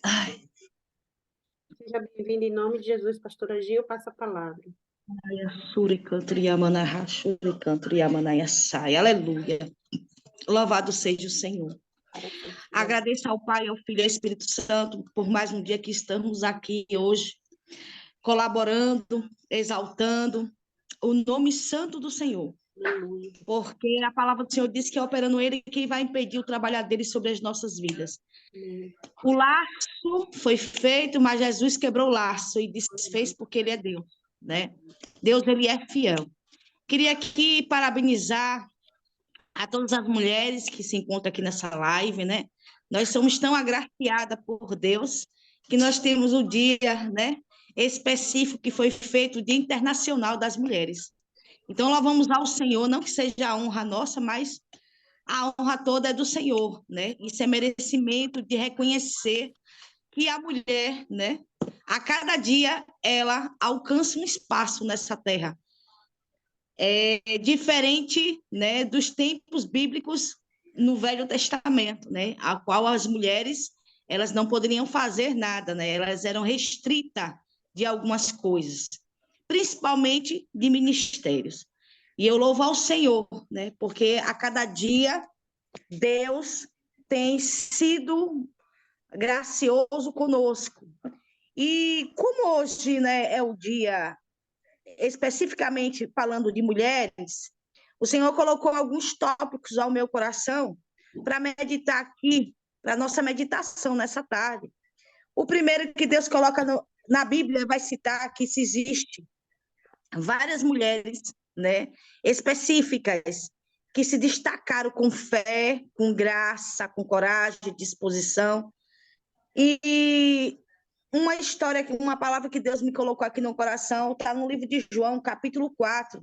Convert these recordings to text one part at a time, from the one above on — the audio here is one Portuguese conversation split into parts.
Ai, Seja bem-vinda em nome de Jesus, pastora Gil, passa a palavra. aleluia. Louvado seja o Senhor. Agradeço ao Pai, ao Filho e ao Espírito Santo por mais um dia que estamos aqui hoje, colaborando, exaltando o nome santo do Senhor. Aleluia. Porque a palavra do Senhor diz que é operando Ele quem vai impedir o trabalhar dele sobre as nossas vidas. O laço foi feito, mas Jesus quebrou o laço e desfez porque Ele é Deus, né? Deus, Ele é fiel. Queria aqui parabenizar a todas as mulheres que se encontram aqui nessa live, né? Nós somos tão agraciadas por Deus que nós temos o dia, né, específico que foi feito, o Dia Internacional das Mulheres. Então, louvamos ao Senhor, não que seja a honra nossa, mas a honra toda é do Senhor, né? Isso é merecimento de reconhecer que a mulher, né, a cada dia ela alcança um espaço nessa terra. É diferente, né, dos tempos bíblicos no Velho Testamento, né, a qual as mulheres elas não poderiam fazer nada, né? Elas eram restritas de algumas coisas, principalmente de ministérios. E eu louvo ao Senhor, né? Porque a cada dia Deus tem sido gracioso conosco. E como hoje, né, é o dia, especificamente falando de mulheres, o Senhor colocou alguns tópicos ao meu coração para meditar aqui, para nossa meditação nessa tarde. O primeiro que Deus coloca na Bíblia vai citar que se existe várias mulheres, né, específicas que se destacaram com fé, com graça, com coragem, disposição. E uma história, uma palavra que Deus me colocou aqui no coração, está no livro de João, capítulo 4,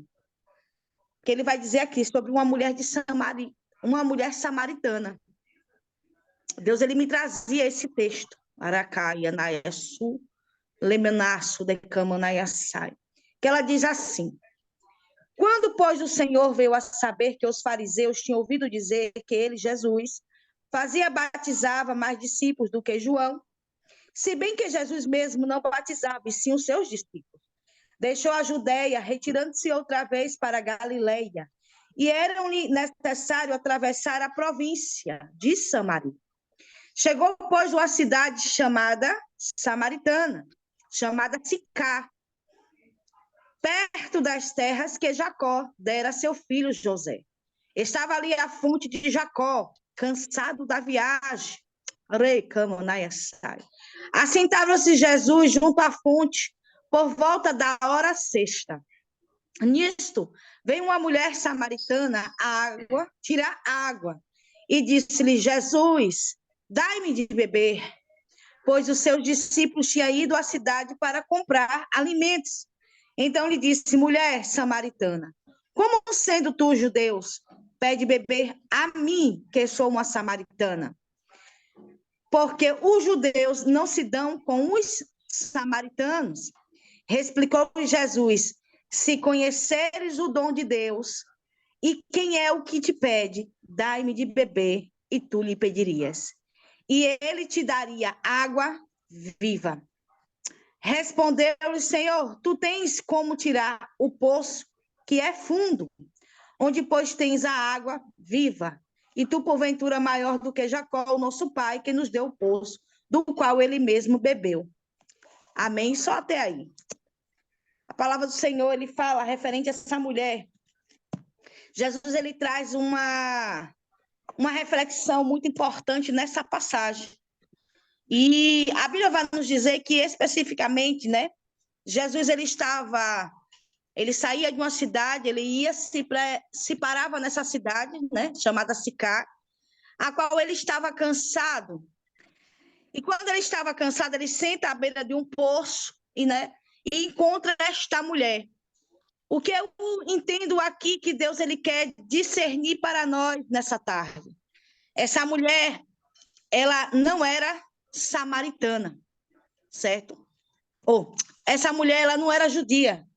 que ele vai dizer aqui sobre uma mulher uma mulher samaritana. Deus, ele me trazia esse texto. Aracaia, Naiasu, Lemenaço, Decamanaiaçai. Que ela diz assim: quando, pois, o Senhor veio a saber que os fariseus tinham ouvido dizer que ele, Jesus, batizava mais discípulos do que João, se bem que Jesus mesmo não batizava, e sim os seus discípulos, deixou a Judéia, retirando-se outra vez para a Galileia, e era-lhe necessário atravessar a província de Samaria. Chegou, pois, uma cidade chamada Samaritana, chamada Sicá, perto das terras que Jacó dera a seu filho José. Estava ali a fonte de Jacó, cansado da viagem. Assentava-se Jesus junto à fonte, por volta da hora sexta. Nisto, veio uma mulher samaritana tirar água, e disse-lhe: Jesus, dai-me de beber, pois os seus discípulos tinham ido à cidade para comprar alimentos. Então lhe disse: mulher samaritana, como sendo tu judeus, pede beber a mim, que sou uma samaritana? Porque os judeus não se dão com os samaritanos. Replicou Jesus: se conheceres o dom de Deus, e quem é o que te pede, dai-me de beber, e tu lhe pedirias, e ele te daria água viva. Respondeu-lhe: Senhor, tu tens como tirar o poço que é fundo, onde, pois, tens a água viva, e tu, porventura, maior do que Jacó, o nosso pai, que nos deu o poço, do qual ele mesmo bebeu. Amém? Só até aí. A palavra do Senhor, ele fala referente a essa mulher. Jesus, ele traz uma reflexão muito importante nessa passagem. E a Bíblia vai nos dizer que, especificamente, né, Jesus, ele saía de uma cidade, ele ia, se parava nessa cidade, né, chamada Sicá, a qual ele estava cansado. E quando ele estava cansado, ele senta à beira de um poço e encontra esta mulher. O que eu entendo aqui que Deus ele quer discernir para nós nessa tarde. Essa mulher, ela não era samaritana, certo? Essa mulher, ela não era judia.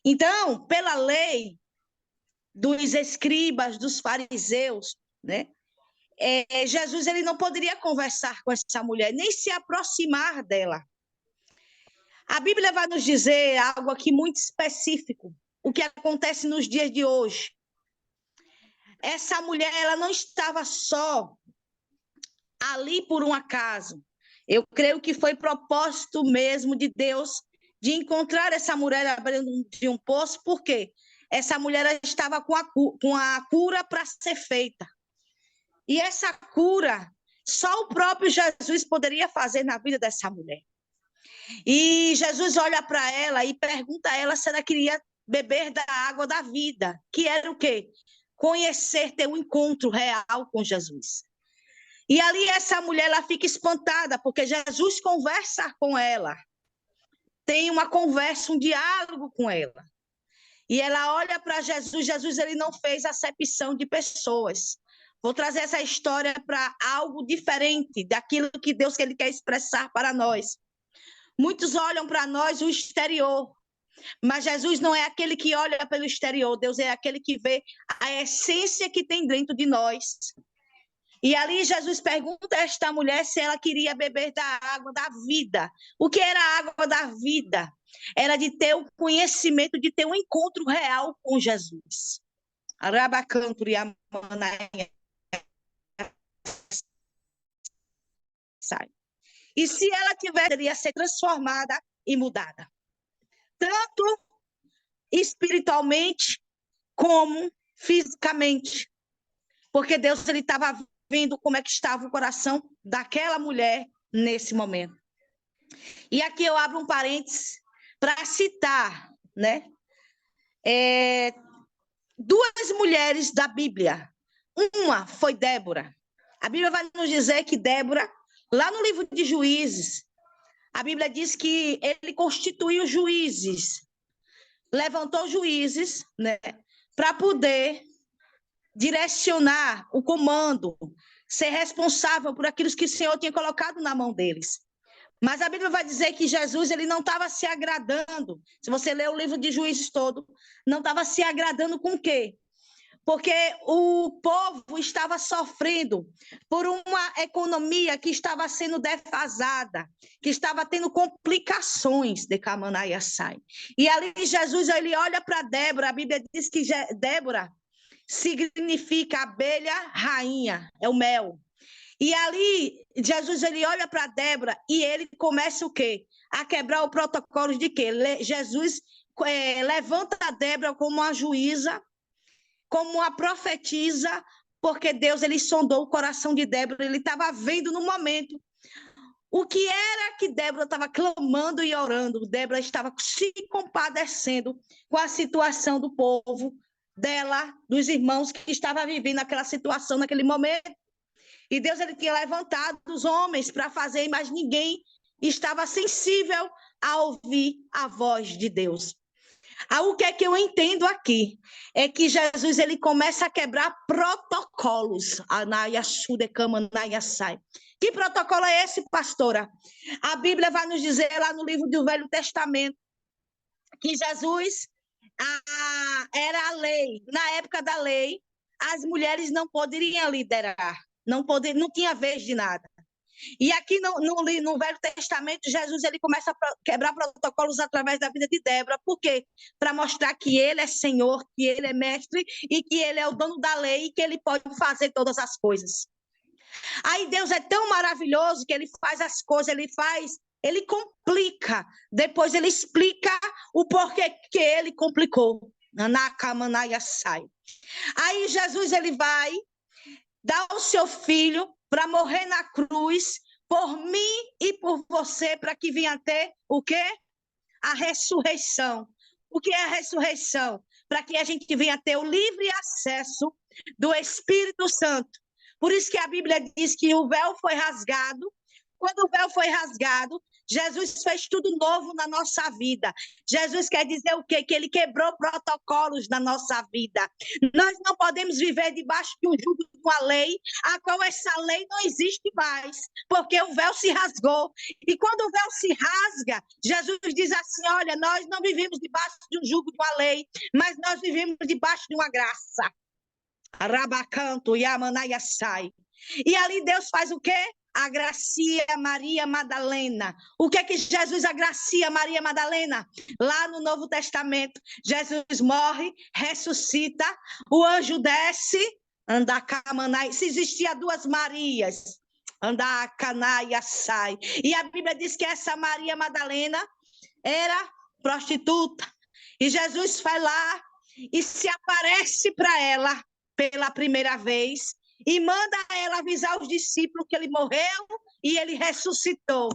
Então, pela lei dos escribas, dos fariseus, né? Jesus ele não poderia conversar com essa mulher, nem se aproximar dela. A Bíblia vai nos dizer algo aqui muito específico, o que acontece nos dias de hoje. Essa mulher, ela não estava só ali por um acaso. Eu creio que foi propósito mesmo de Deus de encontrar essa mulher abrindo de um poço, porque essa mulher estava com a cura para ser feita. E essa cura, só o próprio Jesus poderia fazer na vida dessa mulher. E Jesus olha para ela e pergunta a ela se ela queria beber da água da vida, que era o quê? Conhecer, ter um encontro real com Jesus. E ali essa mulher, ela fica espantada, porque Jesus conversa com ela. Tem uma conversa, um diálogo com ela. E ela olha para Jesus. Jesus ele não fez acepção de pessoas. Vou trazer essa história para algo diferente daquilo que Deus ele quer expressar para nós. Muitos olham para nós o exterior, mas Jesus não é aquele que olha pelo exterior. Deus é aquele que vê a essência que tem dentro de nós. E ali Jesus pergunta a esta mulher se ela queria beber da água da vida. O que era a água da vida? Era de ter o conhecimento, de ter um encontro real com Jesus. E se ela poderia ser transformada e mudada, tanto espiritualmente como fisicamente, porque Deus ele estava vendo como é que estava o coração daquela mulher nesse momento. E aqui eu abro um parênteses para citar, né? Duas mulheres da Bíblia. Uma foi Débora. A Bíblia vai nos dizer que Débora, lá no livro de Juízes, a Bíblia diz que ele constituiu juízes, levantou juízes, né, para poder direcionar o comando, ser responsável por aquilo que o Senhor tinha colocado na mão deles. Mas a Bíblia vai dizer que Jesus ele não estava se agradando. Se você ler o livro de Juízes todo, não estava se agradando com o quê? Porque o povo estava sofrendo por uma economia que estava sendo defasada, que estava tendo complicações de Kamanaiassai. E ali Jesus ele olha para Débora, a Bíblia diz que Débora significa abelha rainha, é o mel. E ali Jesus ele olha para Débora e ele começa o quê? A quebrar o protocolo de quê? Jesus levanta a Débora como uma juíza, como uma profetisa, porque Deus ele sondou o coração de Débora, ele estava vendo no momento o que era que Débora estava clamando e orando. Débora estava se compadecendo com a situação do povo dela, dos irmãos que estavam vivendo aquela situação naquele momento. E Deus ele tinha levantado os homens para fazer, mas ninguém estava sensível a ouvir a voz de Deus. O que é que eu entendo aqui? É que Jesus ele começa a quebrar protocolos. Que protocolo é esse, pastora? A Bíblia vai nos dizer lá no livro do Velho Testamento que Jesus era a lei. Na época da lei, as mulheres não poderiam liderar, não tinha vez de nada. E aqui no Velho Testamento, Jesus ele começa a quebrar protocolos através da vida de Débora. Por quê? Para mostrar que ele é Senhor, que ele é mestre e que ele é o dono da lei e que ele pode fazer todas as coisas. Aí Deus é tão maravilhoso que ele faz as coisas, ele complica. Depois ele explica o porquê que ele complicou. Aí Jesus ele vai dar o seu filho para morrer na cruz por mim e por você, para que venha ter o quê? A ressurreição. O que é a ressurreição? Para que a gente venha ter o livre acesso do Espírito Santo. Por isso que a Bíblia diz que o véu foi rasgado. Quando o véu foi rasgado, Jesus fez tudo novo na nossa vida. Jesus quer dizer o quê? Que ele quebrou protocolos na nossa vida. Nós não podemos viver debaixo de um jugo de uma lei, a qual essa lei não existe mais, porque o véu se rasgou. E quando o véu se rasga, Jesus diz assim, olha, nós não vivemos debaixo de um jugo de uma lei, mas nós vivemos debaixo de uma graça. Rabacanto, Yamanaiassai. E ali Deus faz o quê? Agracia Maria Madalena. O que é que Jesus agracia Maria Madalena? Lá no Novo Testamento, Jesus morre, ressuscita, o anjo desce, Andacamanai. Se existia duas Marias, Andacanaia sai. E a Bíblia diz que essa Maria Madalena era prostituta. E Jesus vai lá e se aparece para ela pela primeira vez e manda ela avisar os discípulos que ele morreu e ele ressuscitou.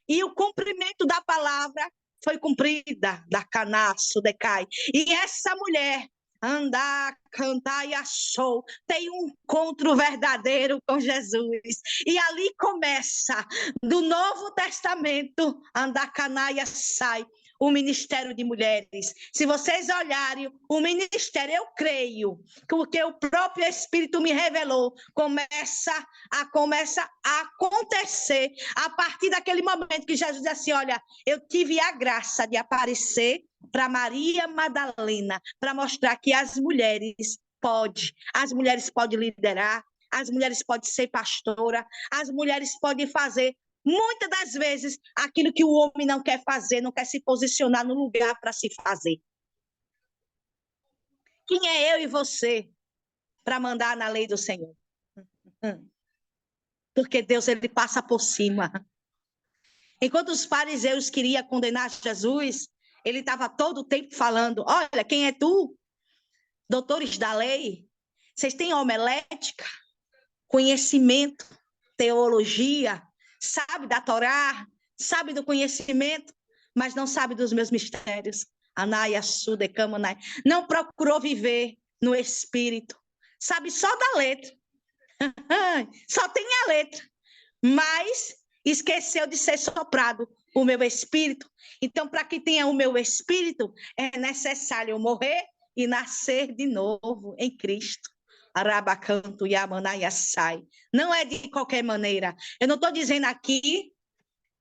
E o cumprimento da palavra foi cumprida, da canaço, decai. E essa mulher andar, cantar e achou, tem um encontro verdadeiro com Jesus. E ali começa, do Novo Testamento, andar, canaia, sai. O Ministério de Mulheres. Se vocês olharem o ministério, eu creio que o que o próprio Espírito me revelou começa a acontecer a partir daquele momento que Jesus disse assim, olha, eu tive a graça de aparecer para Maria Madalena, para mostrar que as mulheres podem liderar, as mulheres podem ser pastora, as mulheres podem fazer muitas das vezes, aquilo que o homem não quer fazer, não quer se posicionar no lugar para se fazer. Quem é eu e você para mandar na lei do Senhor? Porque Deus, ele passa por cima. Enquanto os fariseus queriam condenar Jesus, ele estava todo o tempo falando, olha, quem é tu? Doutores da lei, vocês têm homilética, conhecimento, teologia, sabe da Torá, sabe do conhecimento, mas não sabe dos meus mistérios. Anaia, Sudecamanai. Não procurou viver no espírito. Sabe só da letra. Só tem a letra. Mas esqueceu de ser soprado o meu espírito. Então, para que tenha o meu espírito, é necessário eu morrer e nascer de novo em Cristo. Arabacanto, Yamanaya sai. Não é de qualquer maneira. Eu não estou dizendo aqui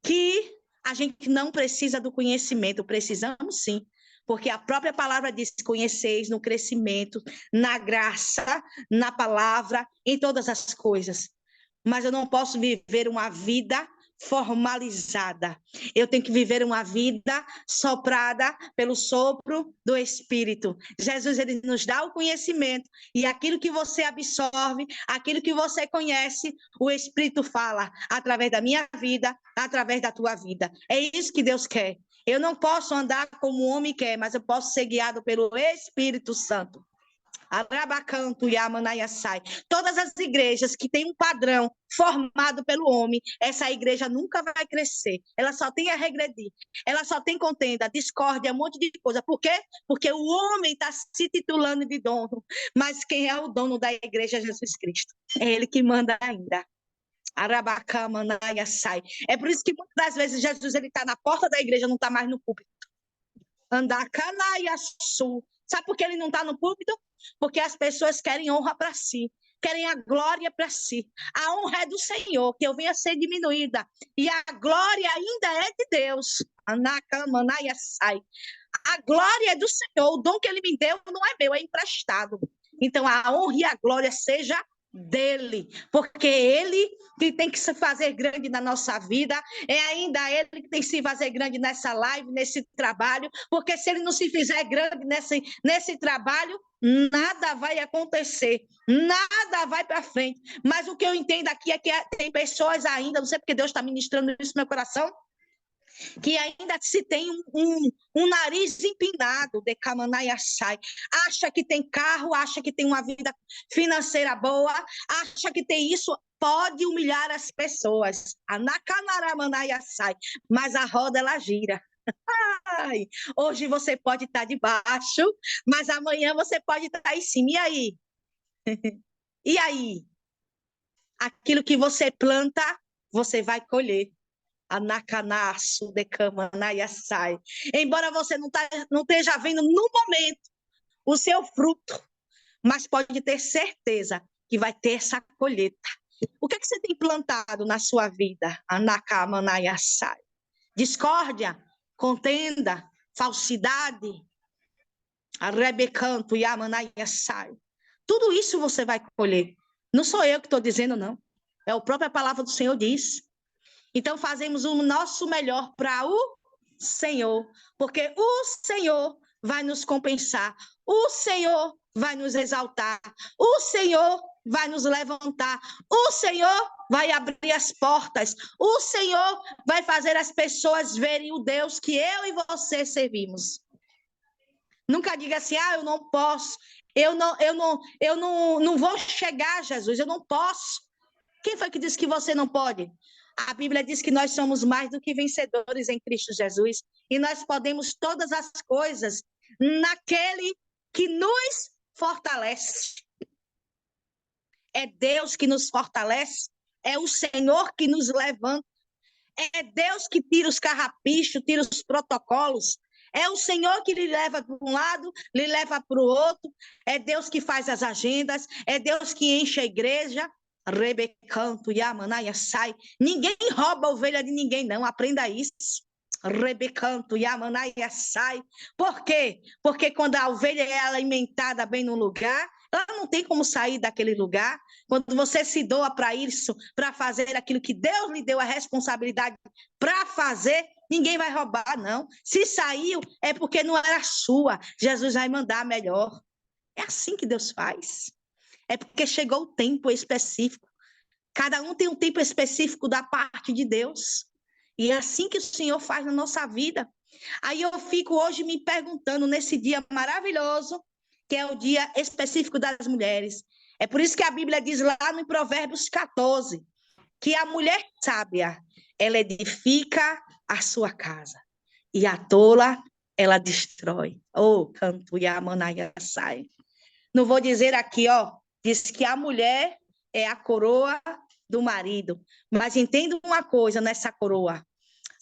que a gente não precisa do conhecimento. Precisamos sim. Porque a própria palavra diz, conheceis no crescimento, na graça, na palavra, em todas as coisas. Mas eu não posso viver uma vida formalizada. Eu tenho que viver uma vida soprada pelo sopro do Espírito. Jesus, ele nos dá o conhecimento e aquilo que você absorve, aquilo que você conhece, o Espírito fala através da minha vida, através da tua vida. É isso que Deus quer. Eu não posso andar como o homem quer, mas eu posso ser guiado pelo Espírito Santo. Arabacanto e Amanaiaçai. Todas as igrejas que têm um padrão formado pelo homem, essa igreja nunca vai crescer. Ela só tem a regredir. Ela só tem contenda, discórdia, um monte de coisa. Por quê? Porque o homem está se titulando de dono. Mas quem é o dono da igreja é Jesus Cristo. É ele que manda ainda. Arabacamanaiaçai. É por isso que muitas das vezes Jesus está na porta da igreja, não está mais no púlpito. Andacanaiaçu. Sabe por que ele não está no púlpito? Porque as pessoas querem honra para si, querem a glória para si. A honra é do Senhor, que eu venha ser diminuída. E a glória ainda é de Deus. Anacamanaiaçai. A glória é do Senhor. O dom que ele me deu não é meu, é emprestado. Então a honra e a glória seja dele, porque ele que tem que se fazer grande na nossa vida, é ainda ele que tem que se fazer grande nessa live, nesse trabalho, porque se ele não se fizer grande nesse trabalho, nada vai acontecer, nada vai para frente. Mas o que eu entendo aqui é que tem pessoas ainda, não sei porque Deus está ministrando isso no meu coração, que ainda se tem um nariz empinado de Kamanaiaçai, acha que tem carro, acha que tem uma vida financeira boa, acha que tem isso, pode humilhar as pessoas, mas a roda ela gira. Ai, hoje você pode estar debaixo, mas amanhã você pode estar em cima. E aí? E aí? Aquilo que você planta, você vai colher. Anacanaço de Kamanaiaçai. Embora você não esteja vendo no momento o seu fruto, mas pode ter certeza que vai ter essa colheita. O que você tem plantado na sua vida? Anacamanaiaçai. Discórdia, contenda, falsidade, arrebecanto e amanaiaçai. Tudo isso você vai colher. Não sou eu que estou dizendo, não. É a própria palavra do Senhor diz. Então, fazemos o nosso melhor para o Senhor, porque o Senhor vai nos compensar, o Senhor vai nos exaltar, o Senhor vai nos levantar, o Senhor vai abrir as portas, o Senhor vai fazer as pessoas verem o Deus que eu e você servimos. Nunca diga assim, eu não posso, eu não vou chegar a Jesus, eu não posso. Quem foi que disse que você não pode? A Bíblia diz que nós somos mais do que vencedores em Cristo Jesus e nós podemos todas as coisas naquele que nos fortalece. É Deus que nos fortalece, é o Senhor que nos levanta, é Deus que tira os carrapichos, tira os protocolos, é o Senhor que lhe leva para um lado, lhe leva para o outro, é Deus que faz as agendas, é Deus que enche a igreja. Rebecanto, Yamanaia, sai. Ninguém rouba a ovelha de ninguém, não. Aprenda isso. Rebecanto, Yamanaia, sai. Por quê? Porque quando a ovelha é alimentada bem no lugar, ela não tem como sair daquele lugar. Quando você se doa para isso, para fazer aquilo que Deus lhe deu a responsabilidade para fazer, ninguém vai roubar, não. Se saiu, é porque não era sua. Jesus vai mandar melhor. É assim que Deus faz. É porque chegou o tempo específico. Cada um tem um tempo específico da parte de Deus. E é assim que o Senhor faz na nossa vida. Aí eu fico hoje me perguntando, nesse dia maravilhoso, que é o dia específico das mulheres. É por isso que a Bíblia diz lá no Provérbios 14, que a mulher sábia, ela edifica a sua casa. E a tola, ela destrói. Canto e a manaia sai. Não vou dizer aqui, diz que a mulher é a coroa do marido. Mas entenda uma coisa nessa coroa.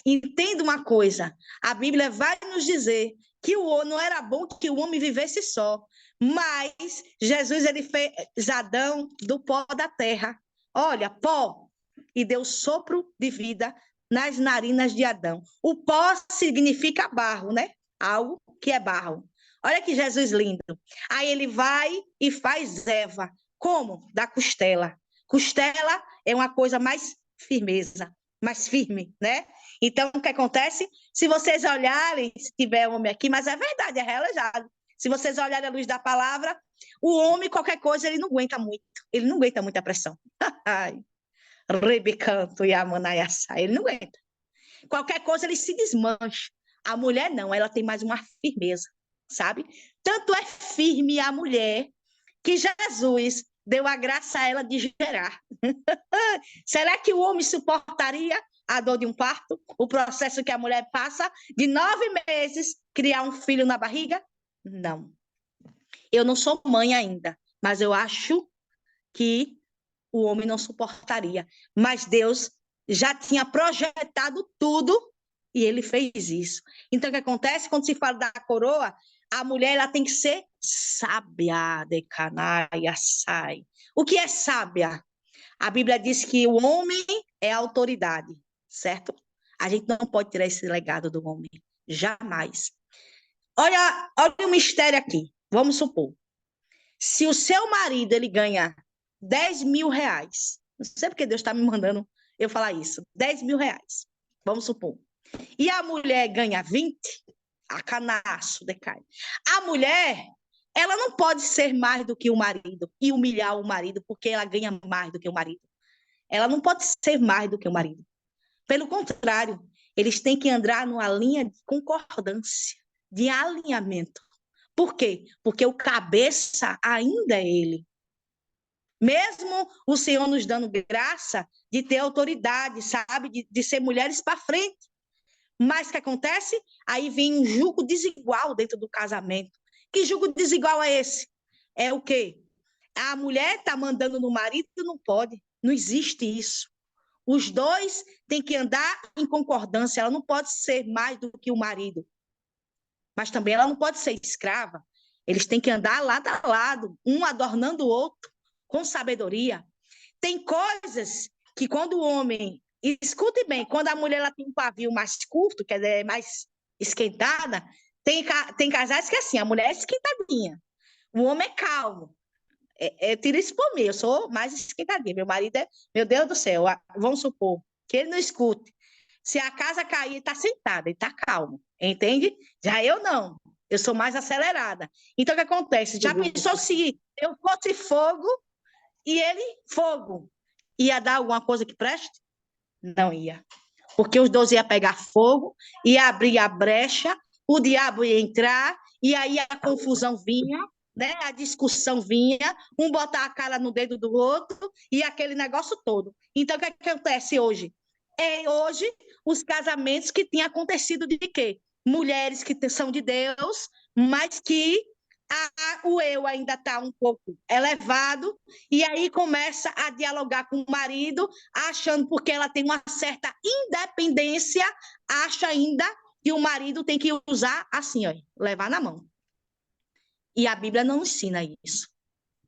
Entenda uma coisa. A Bíblia vai nos dizer que não era bom que o homem vivesse só. Mas Jesus, ele fez Adão do pó da terra. Olha, pó. E deu sopro de vida nas narinas de Adão. O pó significa barro, né? Algo que é barro. Olha que Jesus lindo. Aí ele vai e faz Eva. Como? Da costela. Costela é uma coisa mais firmeza, mais firme, né? Então, o que acontece? Se vocês olharem, se tiver homem aqui, mas é verdade, é relajado. Se vocês olharem a luz da palavra, o homem, qualquer coisa, ele não aguenta muito. Ele não aguenta muita pressão. Rebecanto e a manaiaçá, ele não aguenta. Qualquer coisa, ele se desmancha. A mulher não, ela tem mais uma firmeza, sabe? Tanto é firme a mulher que Jesus deu a graça a ela de gerar. Será que o homem suportaria a dor de um parto? O processo que a mulher passa de 9 meses, criar um filho na barriga? Não. Eu não sou mãe ainda, mas eu acho que o homem não suportaria. Mas Deus já tinha projetado tudo e ele fez isso. Então, o que acontece? Quando se fala da coroa, a mulher ela tem que ser sábia, de canaia, sai. O que é sábia? A Bíblia diz que o homem é a autoridade, certo? A gente não pode tirar esse legado do homem, jamais. Olha o mistério aqui. Vamos supor, se o seu marido ele ganha 10 mil reais, não sei porque Deus está me mandando eu falar isso, 10 mil reais, vamos supor, e a mulher ganha 20, a canaço decai. A mulher, ela não pode ser mais do que o marido e humilhar o marido porque ela ganha mais do que o marido. Ela não pode ser mais do que o marido. Pelo contrário, eles têm que andar numa linha de concordância, de alinhamento. Por quê? Porque o cabeça ainda é ele. Mesmo o Senhor nos dando graça de ter autoridade, sabe? De ser mulheres para frente. Mas o que acontece? Aí vem um jugo desigual dentro do casamento. Que jugo desigual é esse? É o quê? A mulher está mandando no marido, não pode. Não existe isso. Os dois têm que andar em concordância. Ela não pode ser mais do que o marido. Mas também ela não pode ser escrava. Eles têm que andar lado a lado, um adornando o outro, com sabedoria. Tem coisas que quando o homem... Escute bem, quando a mulher ela tem um pavio mais curto, quer dizer, mais esquentada, tem casais que é assim, a mulher é esquentadinha, o homem é calmo. tira isso por mim, eu sou mais esquentadinha. Meu marido é, meu Deus do céu, vamos supor que ele não escute. Se a casa cair, ele está sentado, ele está calmo, entende? Já eu não, eu sou mais acelerada. Então, o que acontece? Já pensou se eu fosse fogo e ele fogo? Ia dar alguma coisa que preste? Não ia. Porque os 12 iam pegar fogo, ia abrir a brecha, o diabo ia entrar, e aí a confusão vinha, né? A discussão vinha, um botar a cara no dedo do outro, e aquele negócio todo. Então, o que acontece hoje? Hoje, os casamentos que tinham acontecido de quê? Mulheres que são de Deus, mas que o eu ainda está um pouco elevado, e aí começa a dialogar com o marido, achando porque ela tem uma certa independência, acha ainda que o marido tem que usar assim, ó, levar na mão. E a Bíblia não ensina isso,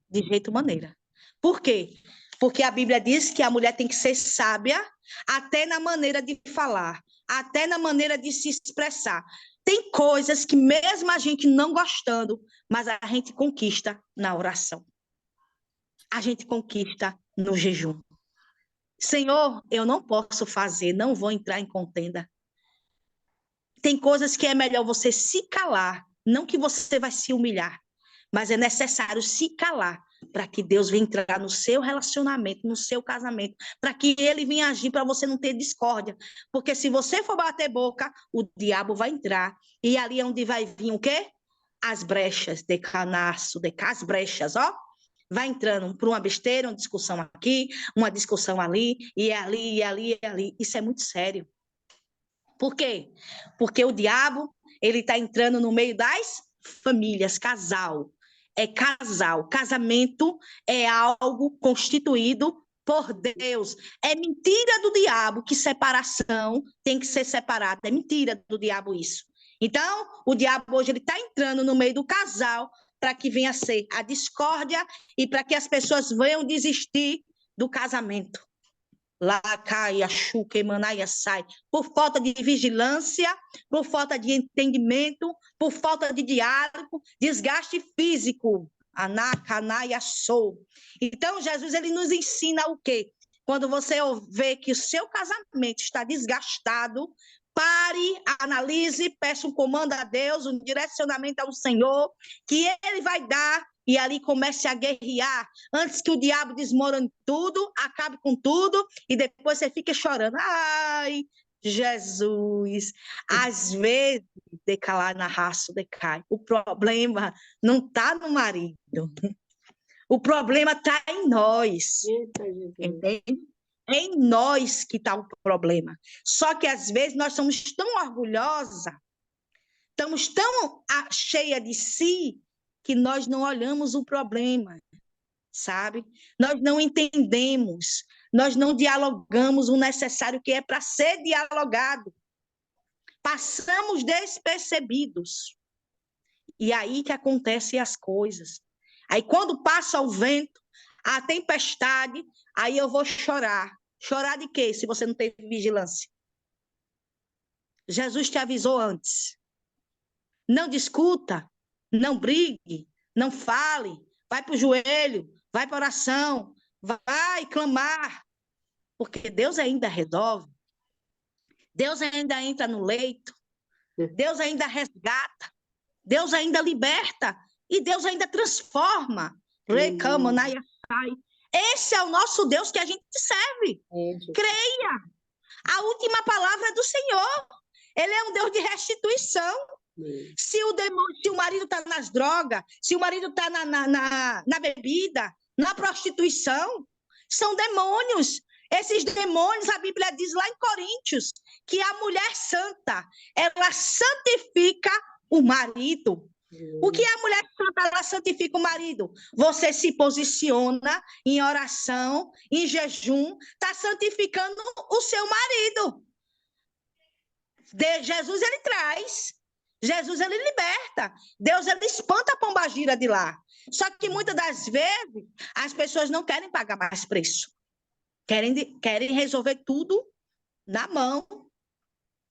de jeito maneira. Por quê? Porque a Bíblia diz que a mulher tem que ser sábia até na maneira de falar, até na maneira de se expressar. Tem coisas que mesmo a gente não gostando, mas a gente conquista na oração. A gente conquista no jejum. Senhor, eu não posso fazer, não vou entrar em contenda. Tem coisas que é melhor você se calar, não que você vai se humilhar, mas é necessário se calar para que Deus venha entrar no seu relacionamento, no seu casamento, para que ele venha agir para você não ter discórdia. Porque se você for bater boca, o diabo vai entrar. E ali é onde vai vir o quê? As brechas de canaço, as brechas, ó. Vai entrando por uma besteira, uma discussão aqui, uma discussão ali, e é ali, e é ali, e é ali. Isso é muito sério. Por quê? Porque o diabo, ele está entrando no meio das famílias, casal. É casal. Casamento é algo constituído por Deus. É mentira do diabo que separação tem que ser separada. É mentira do diabo isso. Então, o diabo hoje ele está entrando no meio do casal para que venha a ser a discórdia e para que as pessoas venham desistir do casamento. Lá cai a chuca, emanaia sai, por falta de vigilância, por falta de entendimento, por falta de diálogo, desgaste físico. Anacanaia sou. Então, Jesus ele nos ensina o quê? Quando você vê que o seu casamento está desgastado, pare, analise, peça um comando a Deus, um direcionamento ao Senhor, que Ele vai dar, e ali comece a guerrear, antes que o diabo desmorone tudo, acabe com tudo, e depois você fica chorando. Ai, Jesus, às vezes, decalar na raça, decai. O problema não está no marido. O problema está em nós. Entende? É em nós que está o problema. Só que, às vezes, nós somos tão orgulhosas, estamos tão cheia de si, que nós não olhamos o problema, sabe? Nós não entendemos, nós não dialogamos o necessário que é para ser dialogado. Passamos despercebidos. E aí que acontecem as coisas. Aí quando passa o vento, a tempestade, aí eu vou chorar. Chorar de quê, se você não teve vigilância? Jesus te avisou antes. Não discuta, não brigue, não fale, vai para o joelho, vai para a oração, vai clamar, porque Deus ainda resolve, Deus ainda entra no leito, Deus ainda resgata, Deus ainda liberta e Deus ainda transforma. Esse é o nosso Deus que a gente serve. Creia. A última palavra é do Senhor. Ele é um Deus de restituição. Se o marido está nas drogas, se o marido está na bebida, na prostituição, são demônios. Esses demônios, a Bíblia diz lá em Coríntios, que a mulher santa, ela santifica o marido. O que é a mulher santa, ela santifica o marido? Você se posiciona em oração, em jejum, está santificando o seu marido. Jesus, ele traz. Jesus, ele liberta. Deus, ele espanta a pombagira de lá. Só que muitas das vezes, as pessoas não querem pagar mais preço. Querem resolver tudo na mão.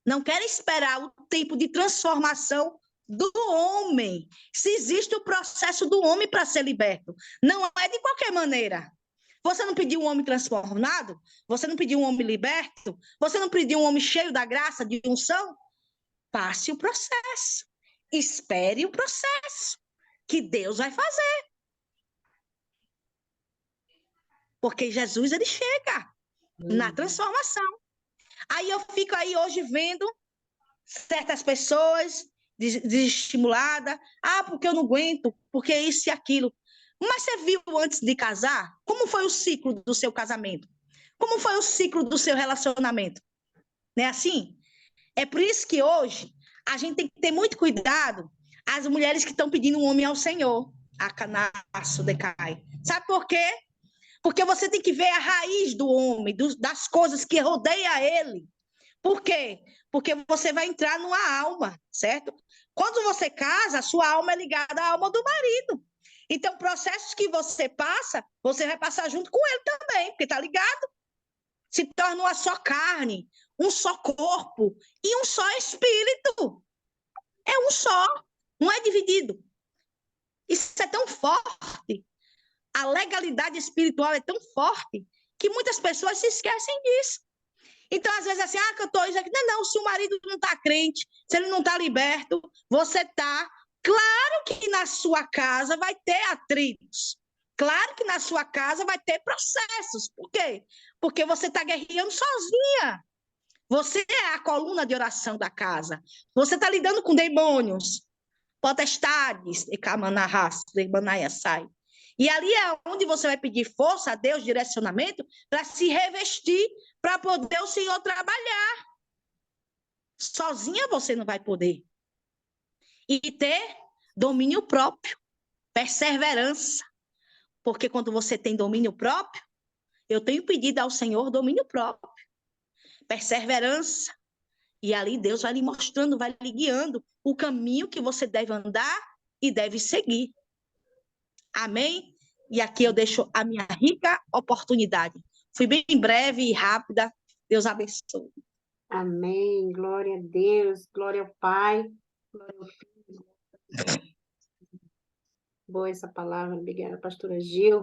Não querem esperar o tempo de transformação do homem. Se existe o processo do homem para ser liberto, não é de qualquer maneira. Você não pediu um homem transformado? Você não pediu um homem liberto? Você não pediu um homem cheio da graça, de unção? Passe o processo. Espere o processo que Deus vai fazer. Porque Jesus, ele chega na transformação. Aí eu fico aí hoje vendo certas pessoas desestimuladas. Ah, porque eu não aguento, porque isso e aquilo. Mas você viu antes de casar? Como foi o ciclo do seu casamento? Como foi o ciclo do seu relacionamento? Não é assim? É por isso que hoje a gente tem que ter muito cuidado as mulheres que estão pedindo um homem ao Senhor. A canaço decai. Sabe por quê? Porque você tem que ver a raiz do homem, das coisas que rodeia ele. Por quê? Porque você vai entrar numa alma, certo? Quando você casa, a sua alma é ligada à alma do marido. Então, processos que você passa, você vai passar junto com ele também, porque tá ligado? Se torna uma só carne, um só corpo e um só espírito. É um só, não é dividido. Isso é tão forte. A legalidade espiritual é tão forte que muitas pessoas se esquecem disso. Então, às vezes, assim, que eu estou isso aqui. Não, se o marido não está crente, se ele não está liberto, você está. Claro que na sua casa vai ter atritos. Claro que na sua casa vai ter processos. Por quê? Porque você está guerreando sozinha. Você é a coluna de oração da casa. Você está lidando com demônios, potestades, e ali é onde você vai pedir força a Deus, direcionamento, para se revestir, para poder o Senhor trabalhar. Sozinha você não vai poder. E ter domínio próprio, perseverança. Porque quando você tem domínio próprio, eu tenho pedido ao Senhor domínio próprio, perseverança. E ali Deus vai lhe mostrando, vai lhe guiando o caminho que você deve andar e deve seguir. Amém? E aqui eu deixo a minha rica oportunidade. Fui bem breve e rápida. Deus abençoe. Amém. Glória a Deus. Glória ao Pai. Glória ao Filho. Boa essa palavra. Obrigada, pastora Gil.